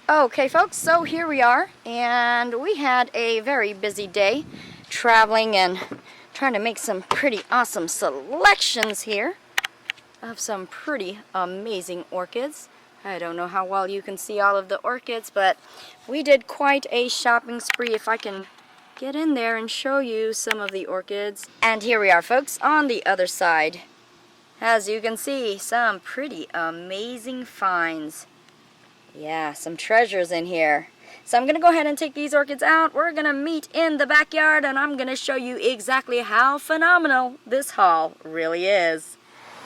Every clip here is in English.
Okay folks, so here we are, and we had a very busy day traveling and trying to make some pretty awesome selections here of some pretty amazing orchids. I don't know how well you can see all of the orchids, but we did quite a shopping spree. If I can get in there and show you some of the orchids. And here we are folks on the other side. As you can see, some pretty amazing finds. Yeah, some treasures in here. So I'm going to go ahead and take these orchids out. We're going to meet in the backyard, and I'm going to show you exactly how phenomenal this haul really is.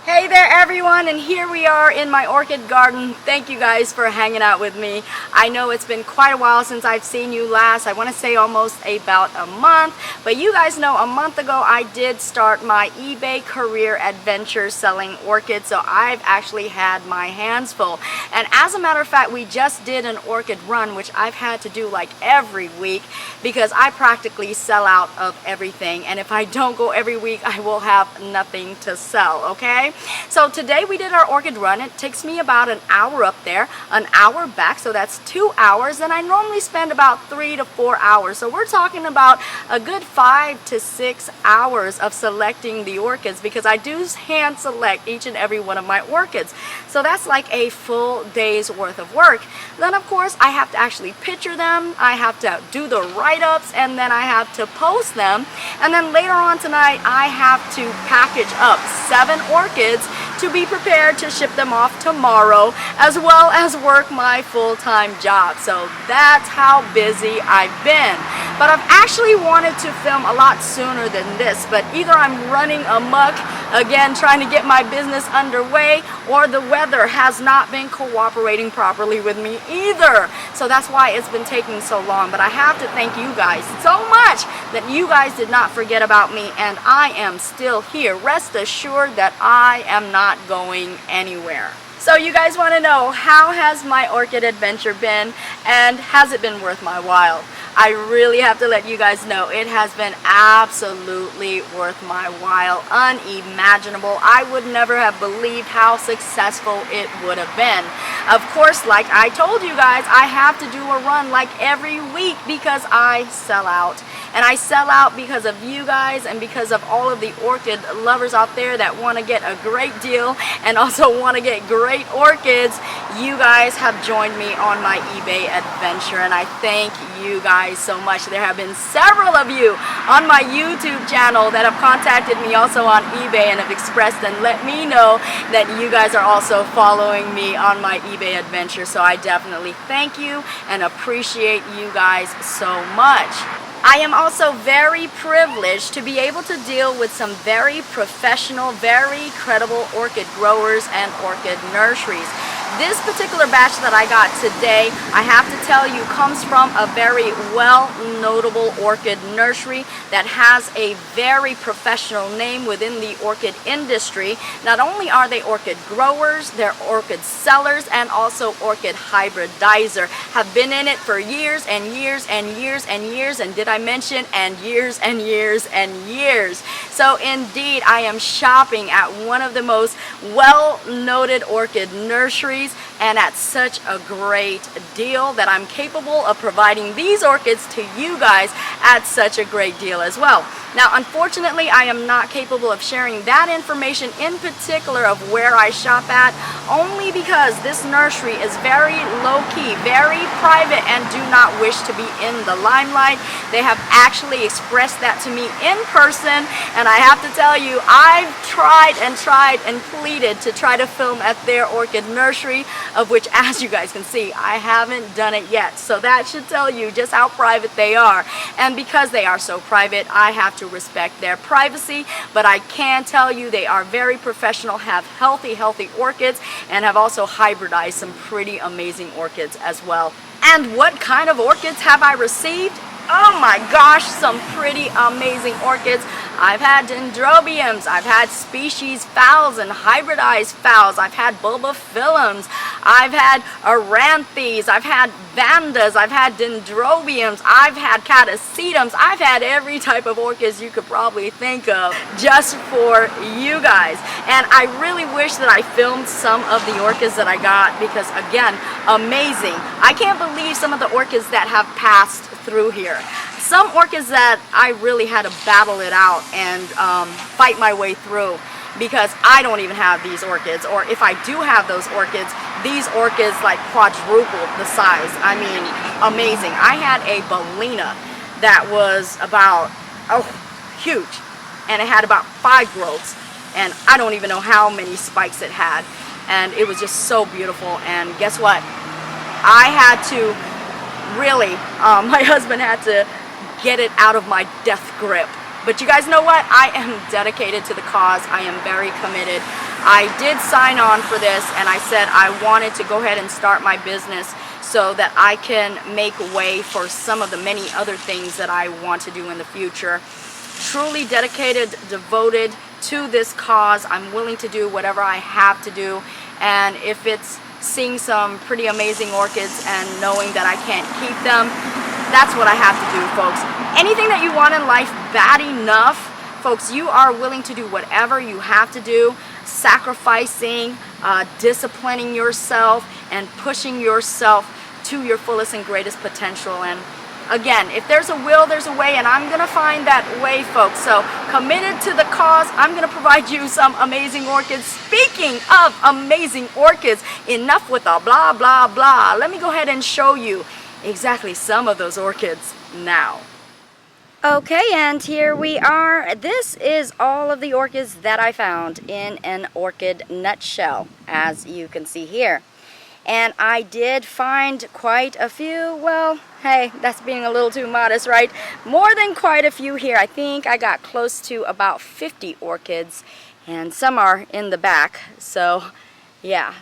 Hey there everyone, and here we are in my orchid garden. Thank you guys for hanging out with me. I know it's been quite a while since I've seen you last. I want to say almost about a month, but you guys know a month ago I did start my eBay career adventure selling orchids, so I've actually had my hands full. And as a matter of fact, we just did an orchid run, which I've had to do like every week because I practically sell out of everything, and if I don't go every week I will have nothing to sell, okay? So today we did our orchid run. It takes me about an hour up there, an hour back, so that's 2 hours, and I normally spend about 3 to 4 hours. So we're talking about a good 5 to 6 hours of selecting the orchids, because I do hand select each and every one of my orchids. So that's like a full day's worth of work. Then of course I have to actually picture them, I have to do the write-ups, and then I have to post them, and then later on tonight I have to package up 7 orchids to be prepared to ship them off tomorrow, as well as work my full-time job. So that's how busy I've been. But I've actually wanted to film a lot sooner than this, but either I'm running amok again trying to get my business underway, or the weather has not been cooperating properly with me either. So that's why it's been taking so long. But I have to thank you guys so much that you guys did not forget about me, and I am still here. Rest assured that I am not going anywhere. So you guys want to know, how has my orchid adventure been, and has it been worth my while? I really have to let you guys know it has been absolutely worth my while, unimaginable. I would never have believed how successful it would have been. Of course, like I told you guys, I have to do a run like every week because I sell out. And I sell out because of you guys and because of all of the orchid lovers out there that want to get a great deal and also want to get great orchids. You guys have joined me on my eBay adventure, and I thank you guys so much. There have been several of you on my YouTube channel that have contacted me also on eBay and have expressed and let me know that you guys are also following me on my eBay adventure. So I definitely thank you and appreciate you guys so much. I am also very privileged to be able to deal with some very professional, very credible orchid growers and orchid nurseries. This particular batch that I got today, I have to tell you, comes from a very well-notable orchid nursery that has a very professional name within the orchid industry. Not only are they orchid growers, they're orchid sellers, and also orchid hybridizer. Have been in it for years and years and years and years, and did I mention, and years and years and years. So indeed, I am shopping at one of the most well-noted orchid nurseries, and at such a great deal that I'm capable of providing these orchids to you guys at such a great deal as well. Now, unfortunately, I am not capable of sharing that information in particular of where I shop at, only because this nursery is very low-key, very private, and do not wish to be in the limelight. They have actually expressed that to me in person, and I have to tell you, I've tried and pleaded to try to film at their orchid nursery, of which, as you guys can see, I haven't done it yet. So that should tell you just how private they are. And because they are so private, I have to respect their privacy, but I can tell you they are very professional, have healthy orchids, and have also hybridized some pretty amazing orchids as well. And what kind of orchids have I received? Oh my gosh, some pretty amazing orchids. I've had dendrobiums, I've had species phals and hybridized phals, I've had bulbophyllums, I've had Aerangis, I've had Vandas, I've had Dendrobiums, I've had Catasetums, I've had every type of orchids you could probably think of just for you guys. And I really wish that I filmed some of the orchids that I got because, again, amazing. I can't believe some of the orchids that have passed through here. Some orchids that I really had to battle it out and fight my way through, because I don't even have these orchids, or if I do have those orchids, these orchids like quadruple the size. I mean, amazing. I had a Bellina that was about, huge, and it had about 5 growths, and I don't even know how many spikes it had, and it was just so beautiful. And guess what? I had to really, my husband had to get it out of my death grip. But you guys know what? I am dedicated to the cause. I am very committed. I did sign on for this, and I said I wanted to go ahead and start my business so that I can make way for some of the many other things that I want to do in the future. Truly dedicated, devoted to this cause. I'm willing to do whatever I have to do, and if it's seeing some pretty amazing orchids and knowing that I can't keep them, that's what I have to do, folks. Anything that you want in life bad enough, folks, you are willing to do whatever you have to do, sacrificing, disciplining yourself, and pushing yourself to your fullest and greatest potential. And again, if there's a will, there's a way, and I'm going to find that way, folks. So, committed to the cause, I'm going to provide you some amazing orchids. Speaking of amazing orchids, enough with the blah, blah, blah. Let me go ahead and show you exactly some of those orchids now. Okay, and here we are. This is all of the orchids that I found in an orchid nutshell, as you can see here. And I did find quite a few. Well, hey, that's being a little too modest, right? More than quite a few here. I think I got close to about 50 orchids, and some are in the back. So, yeah.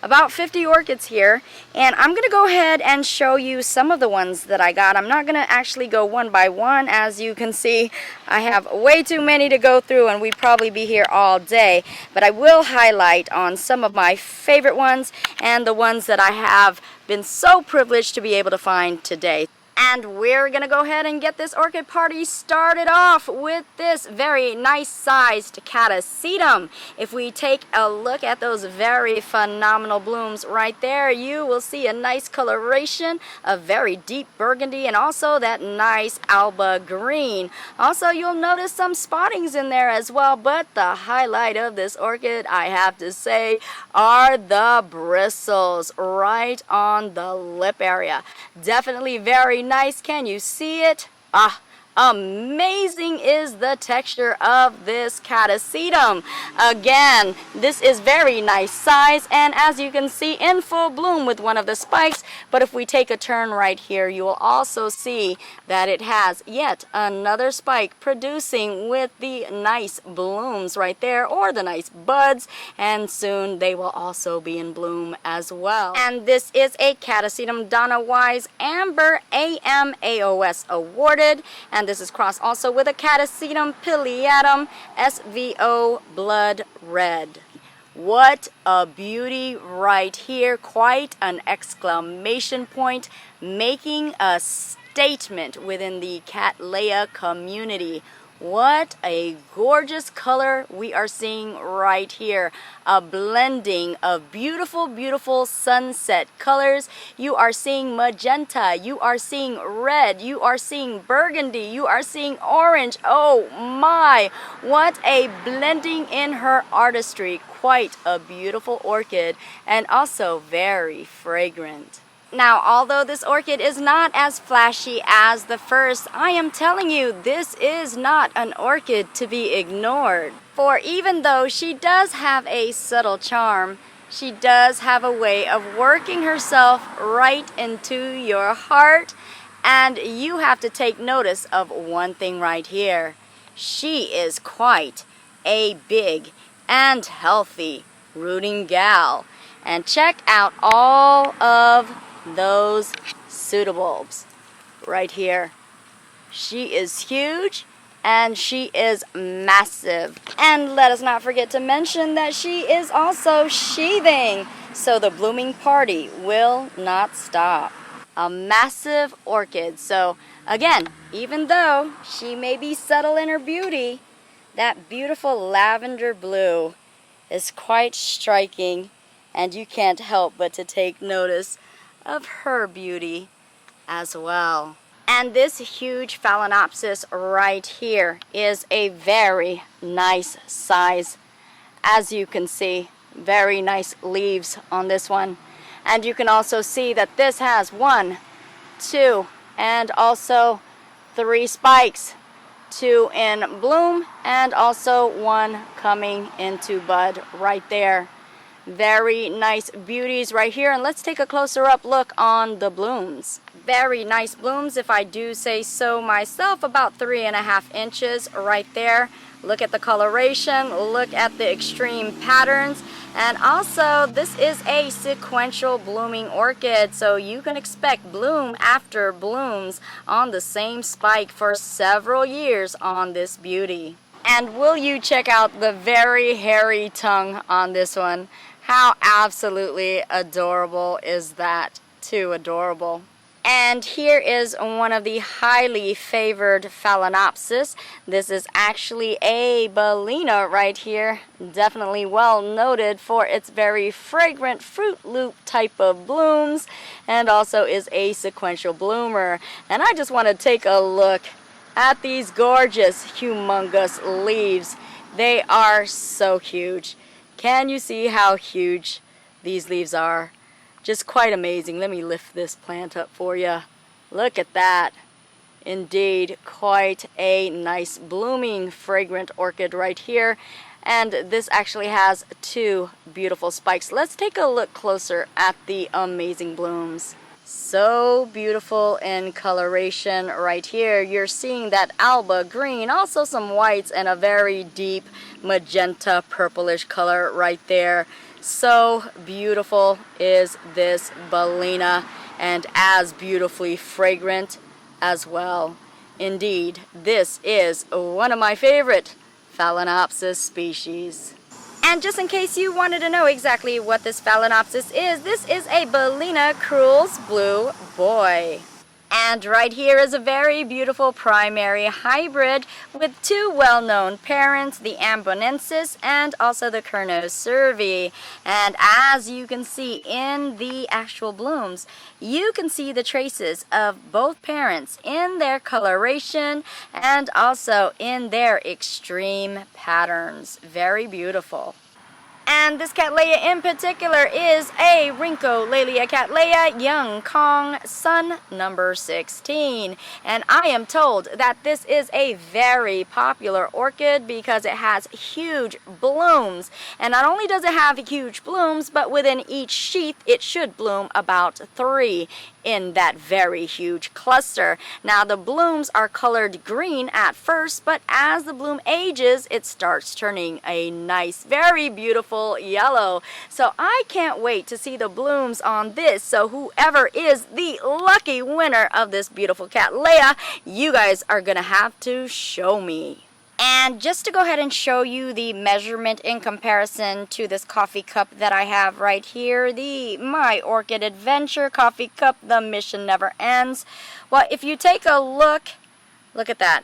About 50 orchids here, and I'm going to go ahead and show you some of the ones that I got. I'm not going to actually go one by one. As you can see, I have way too many to go through, and we'd probably be here all day, but I will highlight on some of my favorite ones and the ones that I have been so privileged to be able to find today. And we're going to go ahead and get this orchid party started off with this very nice sized Catasetum. If we take a look at those very phenomenal blooms right there, you will see a nice coloration, a very deep burgundy, and also that nice alba green. Also, you'll notice some spottings in there as well, but the highlight of this orchid, I have to say, are the bristles right on the lip area. Definitely very nice. Can you see it? Amazing is the texture of this Catasetum. Again, this is very nice size, and as you can see, in full bloom with one of the spikes. But if we take a turn right here, you will also see that it has yet another spike producing with the nice blooms right there, or the nice buds, and soon they will also be in bloom as well. And this is a Catasetum Donna Wise Amber AMAOS awarded, and this is crossed also with a Catasetum pileatum SVO Blood Red. What a beauty right here. Quite an exclamation point, making a statement within the Cattleya community. What a gorgeous color we are seeing right here. A blending of beautiful, beautiful sunset colors. You are seeing magenta, you are seeing red, you are seeing burgundy, you are seeing orange. Oh my, what a blending in her artistry. Quite a beautiful orchid, and also very fragrant. Now, although this orchid is not as flashy as the first, I am telling you, this is not an orchid to be ignored. For even though she does have a subtle charm, she does have a way of working herself right into your heart. And you have to take notice of one thing right here. She is quite a big and healthy rooting gal. And check out all of those pseudobulbs right here. She is huge, and she is massive. And let us not forget to mention that she is also sheathing, so the blooming party will not stop. A massive orchid. So again, even though she may be subtle in her beauty, that beautiful lavender blue is quite striking, and you can't help but to take notice of her beauty as well. And this huge Phalaenopsis right here is a very nice size. As you can see, very nice leaves on this one. And you can also see that this has 1, 2, and also 3 spikes. 2 in bloom and also 1 coming into bud right there. Very nice beauties right here, and let's take a closer up look on the blooms. Very nice blooms, if I do say so myself, about 3.5 inches right there. Look at the coloration, look at the extreme patterns, and also this is a sequential blooming orchid, so you can expect bloom after blooms on the same spike for several years on this beauty. And will you check out the very hairy tongue on this one? How absolutely adorable is that? Too adorable. And here is one of the highly favored Phalaenopsis. This is actually a Bellina right here. Definitely well noted for its very fragrant fruit loop type of blooms, and also is a sequential bloomer. And I just want to take a look at these gorgeous, humongous leaves. They are so huge. Can you see how huge these leaves are? Just quite amazing. Let me lift this plant up for you. Look at that. Indeed, quite a nice blooming fragrant orchid right here. And this actually has 2 beautiful spikes. Let's take a look closer at the amazing blooms. So beautiful in coloration right here. You're seeing that alba green, also some whites, and a very deep magenta purplish color right there. So beautiful is this Bellina, and as beautifully fragrant as well. Indeed, this is one of my favorite Phalaenopsis species. And just in case you wanted to know exactly what this Phalaenopsis is, this is a Bellina Cruel's Blue Boy. And right here is a very beautiful primary hybrid with 2 well-known parents, the Ambonensis and also the Kernocervi. And as you can see in the actual blooms, you can see the traces of both parents in their coloration and also in their extreme patterns. Very beautiful. And this Cattleya in particular is a Rhyncholaelia Cattleya Young Kong Sun number 16. And I am told that this is a very popular orchid because it has huge blooms. And not only does it have huge blooms, but within each sheath it should bloom about 3 in that very huge cluster. Now the blooms are colored green at first, but as the bloom ages, it starts turning a nice, very beautiful yellow. So I can't wait to see the blooms on this. So whoever is the lucky winner of this beautiful Cattleya, you guys are gonna have to show me. And just to go ahead and show you the measurement in comparison to this coffee cup that I have right here, the My Orchid Adventure coffee cup, the mission never ends. Well, if you take a look at that.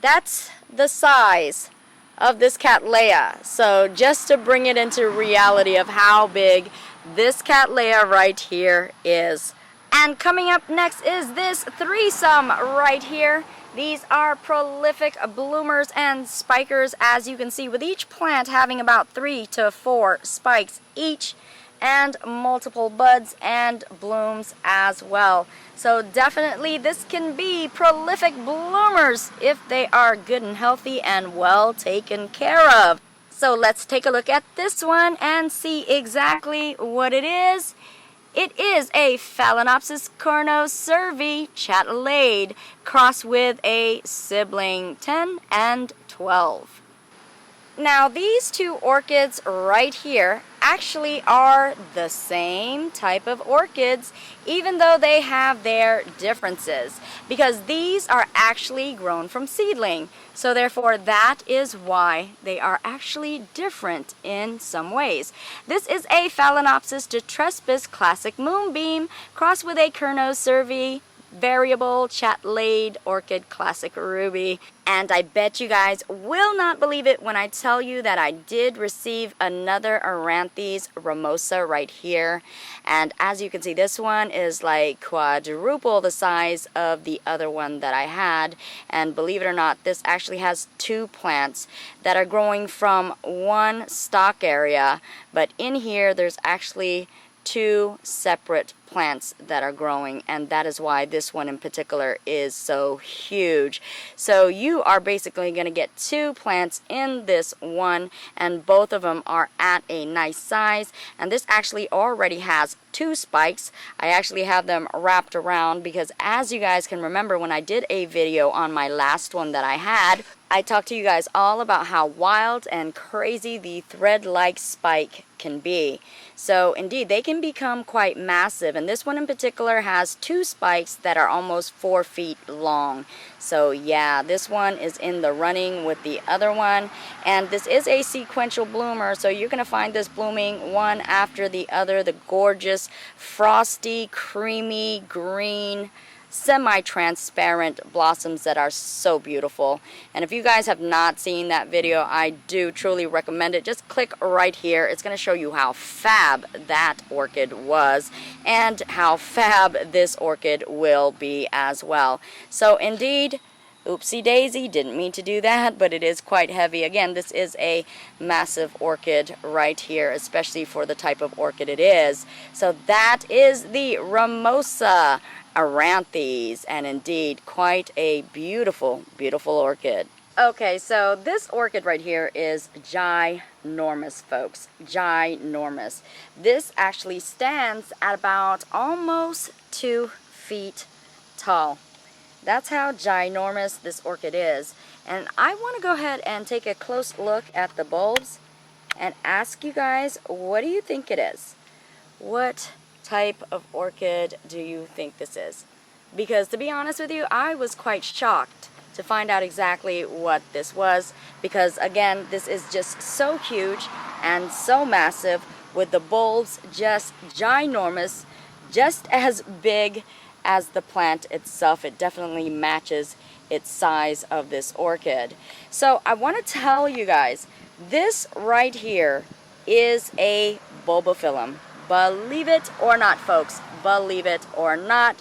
That's the size of this Cattleya. So just to bring it into reality of how big this Cattleya right here is. And coming up next is this threesome right here. These are prolific bloomers and spikers, as you can see, with each plant having about 3 to 4 spikes each, and multiple buds and blooms as well. So definitely this can be prolific bloomers if they are good and healthy and well taken care of. So let's take a look at this one and see exactly what it is. It is a Phalaenopsis Kernocervi chatelaide crossed with a sibling 10 and 12. Now these 2 orchids right here actually are the same type of orchids, even though they have their differences, because these are actually grown from seedling. So therefore, that is why they are actually different in some ways. This is a Phalaenopsis detrespis classic moonbeam crossed with a Kernos cervi variable Cattleya orchid classic ruby. And I bet you guys will not believe it when I tell you that I did receive another Aerangis ramosa right here. And as you can see, this one is like quadruple the size of the other one that I had. And believe it or not, this actually has two plants that are growing from one stock area. But in here, there's actually two separate plants that are growing, and that is why this one in particular is so huge. So you are basically going to get two plants in this one, and both of them are at a nice size. And this actually already has two spikes. I actually have them wrapped around because, as you guys can remember, when I did a video on my last one that I had, I talked to you guys all about how wild and crazy the thread-like spike can be. So indeed, they can become quite massive, and this one in particular has two spikes that are almost 4 feet long. So yeah, this one is in the running with the other one, and this is a sequential bloomer, so you're going to find this blooming one after the other. The gorgeous, frosty, creamy, green, semi-transparent blossoms that are so beautiful. And if you guys have not seen that video, I do truly recommend it. Just click right here. It's going to show you how fab that orchid was and how fab this orchid will be as well. So indeed, oopsie daisy, didn't mean to do that, but it is quite heavy. Again, this is a massive orchid right here, especially for the type of orchid it is. So that is the Ramosa Aerangis, and indeed quite a beautiful, beautiful orchid. Okay, so this orchid right here is ginormous, folks. Ginormous. This actually stands at about almost 2 feet tall. That's how ginormous this orchid is. And I want to go ahead and take a close look at the bulbs and ask you guys, what do you think it is? What type of orchid do you think this is? Because to be honest with you, I was quite shocked to find out exactly what this was, because again, this is just so huge and so massive, with the bulbs just ginormous, just as big as the plant itself. It definitely matches its size of this orchid. So I want to tell you guys, this right here is a Bulbophyllum. Believe it or not, folks, believe it or not,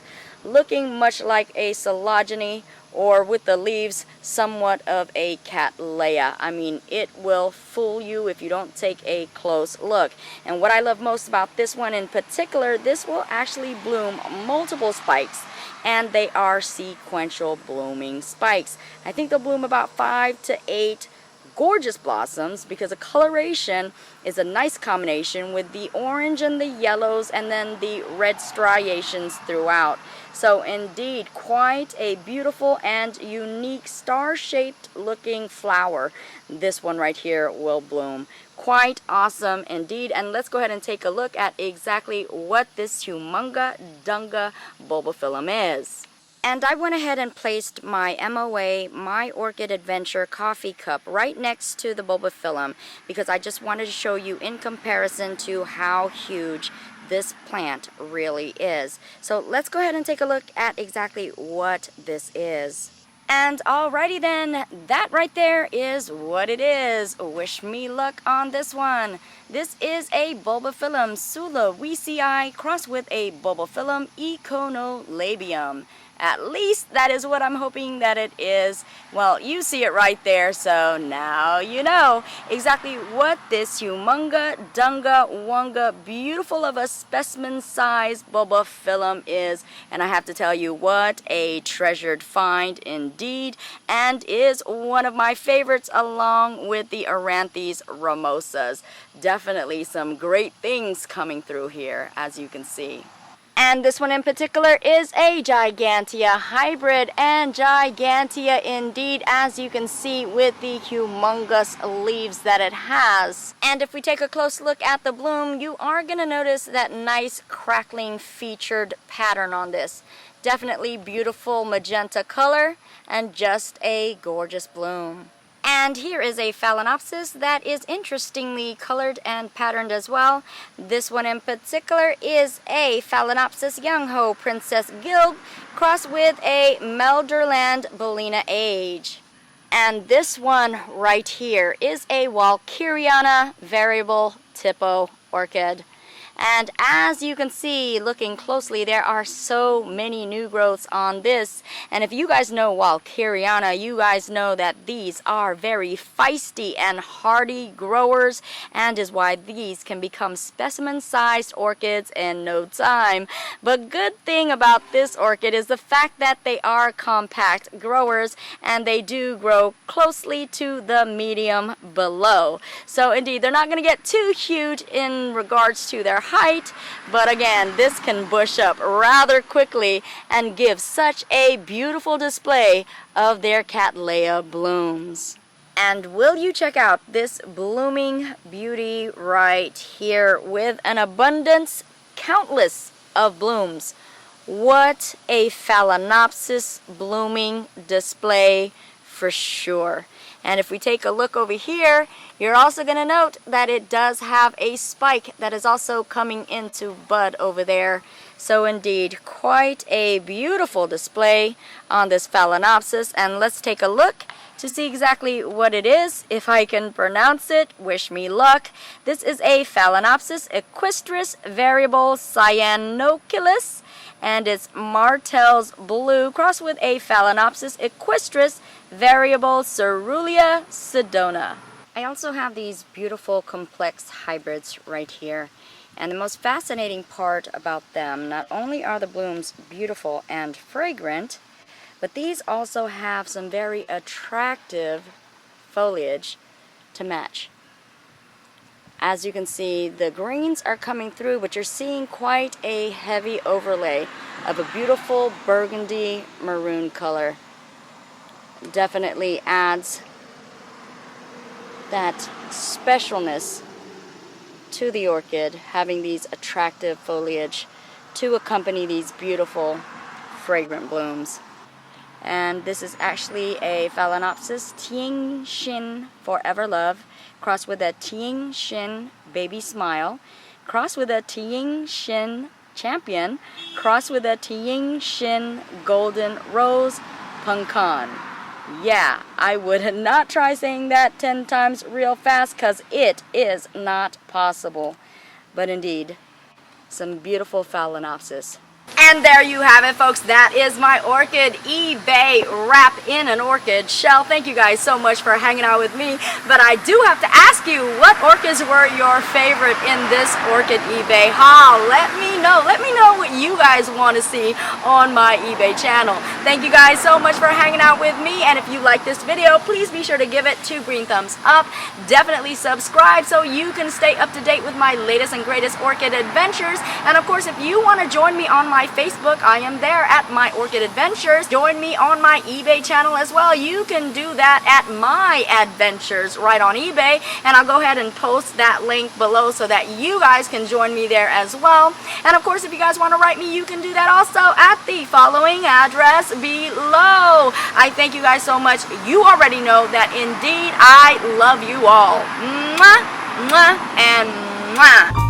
looking much like a Coleogeny, or with the leaves somewhat of a Cattleya. I mean, it will fool you if you don't take a close look. And what I love most about this one in particular, this will actually bloom multiple spikes, and they are sequential blooming spikes. I think they'll bloom about 5 to 8 gorgeous blossoms, because the coloration is a nice combination with the orange and the yellows and then the red striations throughout. So indeed, quite a beautiful and unique star-shaped looking flower this one right here will bloom. Quite awesome indeed. And let's go ahead and take a look at exactly what this humunga dunga Bulbophyllum is. And I went ahead and placed my MOA, My Orchid Adventure coffee cup, right next to the Bulbophyllum, because I just wanted to show you in comparison to how huge this plant really is. So let's go ahead and take a look at exactly what this is. And alrighty then, that right there is what it is. Wish me luck on this one. This is a Bulbophyllum sulawesii crossed with a Bulbophyllum econolabium. At least that is what I'm hoping that it is. Well, you see it right there, so now you know exactly what this humunga dunga wunga beautiful of a specimen size Bulbophyllum is. And I have to tell you, what a treasured find indeed, and is one of my favorites along with the Aerangis ramosas. Definitely some great things coming through here, as you can see. And this one in particular is a Gigantea hybrid, and Gigantea indeed, as you can see with the humongous leaves that it has. And if we take a close look at the bloom, you are going to notice that nice crackling featured pattern on this. Definitely beautiful magenta color and just a gorgeous bloom. And here is a Phalaenopsis that is interestingly colored and patterned as well. This one in particular is a Phalaenopsis Young-Ho Princess Guild crossed with a Melderland Bellina Age. And this one right here is a Walkeriana Variable Tipo Orchid. And as you can see, looking closely, there are so many new growths on this. And if you guys know Walkeriana, you guys know that these are very feisty and hardy growers, and is why these can become specimen-sized orchids in no time. But good thing about this orchid is the fact that they are compact growers, and they do grow closely to the medium below. So indeed, they're not going to get too huge in regards to their height, but again, this can bush up rather quickly and give such a beautiful display of their Cattleya blooms. And will you check out this blooming beauty right here with an abundance, countless of blooms. What a Phalaenopsis blooming display for sure. And if we take a look over here, you're also going to note that it does have a spike that is also coming into bud over there. So indeed, quite a beautiful display on this Phalaenopsis. And let's take a look to see exactly what it is. If I can pronounce it, wish me luck. This is a Phalaenopsis equistris variable cyanoculus, and it's Martel's blue crossed with a Phalaenopsis equistris variable Cerulean sedona. I also have these beautiful complex hybrids right here. And the most fascinating part about them, not only are the blooms beautiful and fragrant, but these also have some very attractive foliage to match. As you can see, the greens are coming through, but you're seeing quite a heavy overlay of a beautiful burgundy maroon color. Definitely adds that specialness to the orchid, having these attractive foliage to accompany these beautiful fragrant blooms. And this is actually a Phalaenopsis Ting Shin Forever Love crossed with a Ting Shin Baby Smile, crossed with a Ting Shin Champion, crossed with a Ting Shin Golden Rose Punkan. Yeah, I would not try saying that 10 times real fast because it is not possible. But indeed, some beautiful Phalaenopsis. And there you have it, folks. That is my orchid eBay wrap in an orchid shell. Thank you guys so much for hanging out with me. But I do have to ask you, what orchids were your favorite in this orchid eBay haul? Let me know. Let me know what you guys want to see on my eBay channel. Thank you guys so much for hanging out with me. And if you like this video, please be sure to give it 2 green thumbs up. Definitely subscribe so you can stay up to date with my latest and greatest orchid adventures. And of course, if you want to join me on my Facebook, I am there at My Orchid Adventures. Join me on my eBay channel as well. You can do that at My Adventures right on eBay, and I'll go ahead and post that link below so that you guys can join me there as well. And of course, if you guys want to write me, you can do that also at the following address below. I thank you guys so much. You already know that indeed I love you all. Mwah, mwah, and mwah.